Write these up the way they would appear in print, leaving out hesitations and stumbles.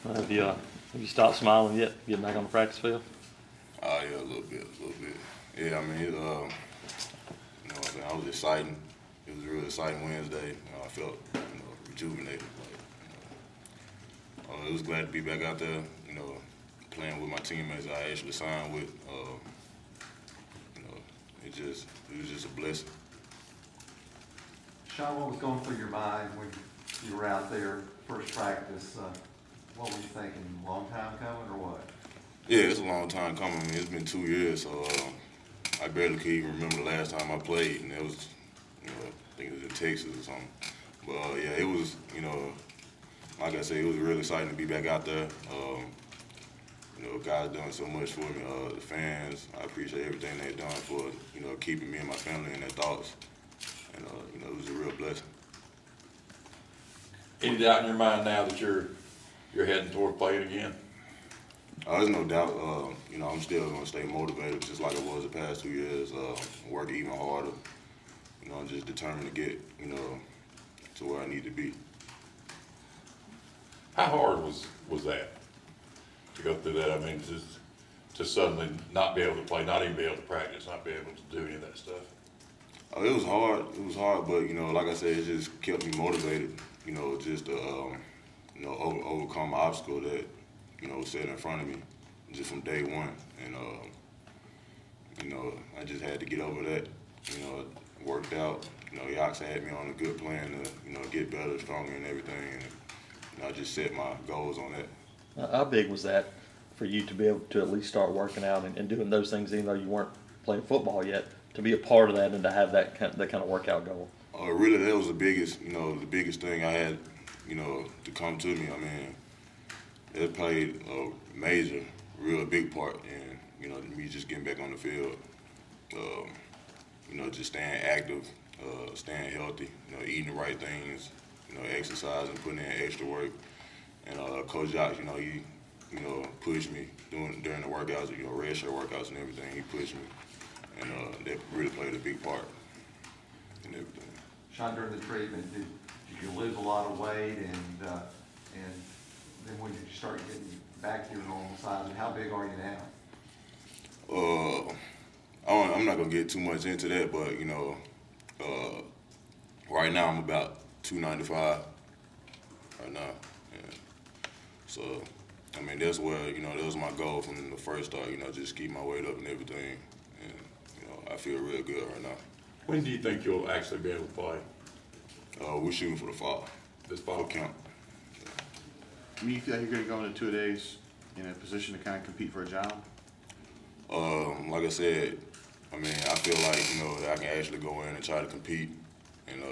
Have you stopped smiling yet? Getting back on the practice field? Yeah, a little bit. Yeah, I mean, I was exciting. It was a real exciting Wednesday. I felt, rejuvenated. It was glad to be back out there, playing with my teammates I actually signed with. It was just a blessing. Shon, what was going through your mind when you were out there first practice? What were you thinking? Long time coming or what? Yeah, it's a long time coming. I mean, it's been 2 years, so I barely can even remember the last time I played, and it was, I think it was in Texas or something. But yeah, it was, like I said, it was really exciting to be back out there. Guys done so much for me. The fans, I appreciate everything they've done for, keeping me and my family in their thoughts. And, it was a real blessing. Any doubt in your mind now that you're heading toward playing again? There's no doubt. I'm still going to stay motivated just like I was the past 2 years. Work even harder. I'm just determined to get, to where I need to be. How hard was that to go through that? I mean, to suddenly not be able to play, not even be able to practice, not be able to do any of that stuff? It was hard. It was hard, but like I said, it just kept me motivated. Just to overcome an obstacle that was set in front of me just from day one, and I just had to get over that. It worked out. Yax had me on a good plan to get better, stronger, and everything, and I just set my goals on that. How big was that for you to be able to at least start working out and doing those things, even though you weren't playing football yet, to be a part of that and to have that kind of workout goal? Really, that was the biggest thing I had, to come to me. I mean, it played a major, real big part in, me just getting back on the field. Just staying active, staying healthy, eating the right things, exercising, putting in extra work. And Coach Yax, he, pushed me during the workouts, red shirt workouts and everything. He pushed me, and that really played a big part in everything. Shon, during the treatment, did you lose a lot of weight, and then when did you start getting back to your normal size, and how big are you now? I'm not gonna get too much into that, but right now I'm about 295 right now. Yeah. So I mean, that's where that was my goal from the first start. Just keep my weight up and everything, and I feel real good right now. When do you think you'll actually be able to play? We're shooting for the fall. This fall? For camp. I mean, you feel like you're going to go into 2 days in a position to kind of compete for a job? Like I said, I mean, I feel like, that I can actually go in and try to compete and,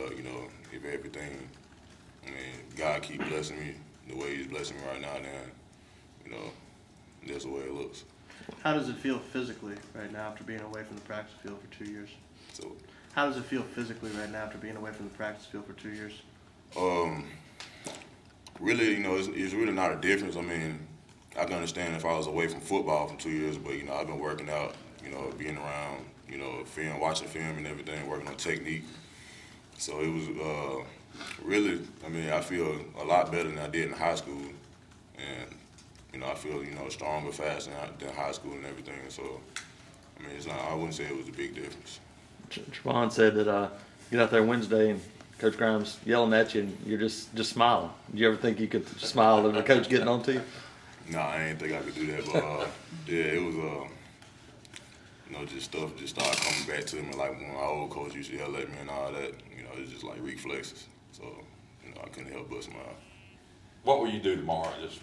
if everything, I mean, God keep blessing me the way he's blessing me right now, then, that's the way it looks. How does it feel physically right now after being away from the practice field for 2 years? So, how does it feel physically right now after being away from the practice field for 2 years? Really, it's really not a difference. I mean, I can understand if I was away from football for 2 years, but, I've been working out, being around, film, watching film and everything, working on technique. So it was really, I mean, I feel a lot better than I did in high school. And, I feel, stronger, faster than high school and everything. So, I mean, I wouldn't say it was a big difference. Trevon said that you get out there Wednesday and Coach Grimes yelling at you and you're just smiling. Did you ever think you could smile at the coach getting on to you? No, I didn't think I could do that, but yeah, it was just stuff just started coming back to me. Like when my old coach used to yell at me and all that, it's just like reflexes. So, I couldn't help but smile. What will you do tomorrow? Just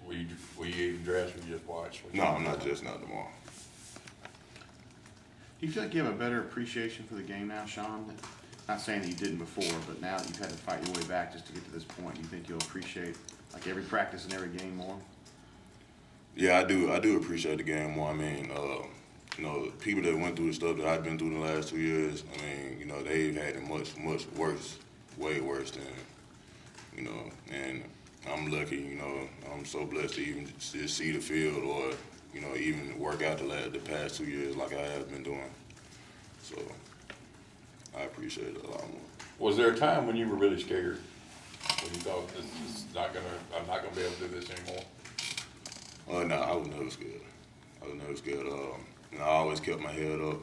will you even dress or you just watch? No, I'm not just not tomorrow. Do you feel like you have a better appreciation for the game now, Shon? Not saying that you didn't before, but now that you've had to fight your way back just to get to this point, you think you'll appreciate like every practice and every game more? Yeah, I do. I do appreciate the game more. I mean, people that went through the stuff that I've been through the last 2 years, I mean, they've had it much worse, way worse than, and I'm lucky, I'm so blessed to even just see the field or, even work out the past 2 years like I have been doing. So I appreciate it a lot more. Was there a time when you were really scared? when you thought this is not gonna, I'm not gonna be able to do this anymore? No, I was never scared. I was never scared. You know, I always kept my head up.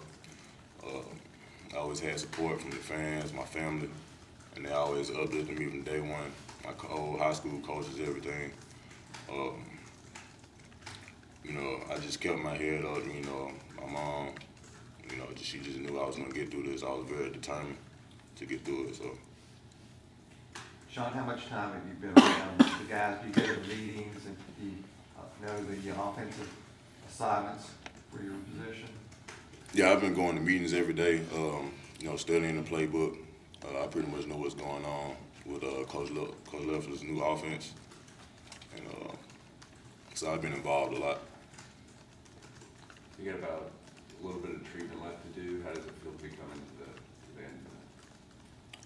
I always had support from the fans, my family, and they always uplifted me from day one. My old high school coaches, everything. You know, I just kept my head up. You know, my mom, you know, she just knew I was gonna get through this. I was very determined to get through it. So. Shon, how much time have you been around the guys? Do you go to meetings and do you know the offensive assignments for your position? Yeah, I've been going to meetings every day, you know, studying the playbook. I pretty much know what's going on with Coach Leffler's new offense. And so I've been involved a lot. You got about a little bit of treatment left to do. How does it feel to be coming to the end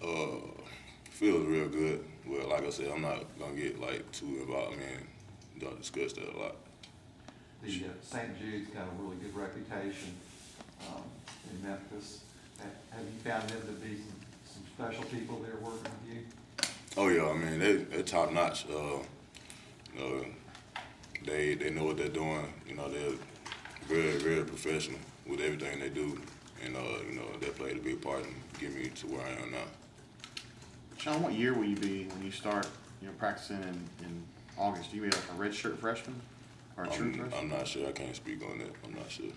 of that? Feels real good. Well, like I said, I'm not going to get like too involved. I mean, don't discuss that a lot. The St. Jude's got a really good reputation in Memphis. Have you found them to be some special people there working with you? Oh yeah, I mean they're top notch. You know, they know what they're doing. You know, they're very, very professional with everything they do, and you know, they played a big part in getting me to where I am now. Shon, what year will you be when you start, you know, practicing in August? Do you be like a redshirt freshman or a true freshman? I'm not sure. I can't speak on that. I'm not sure.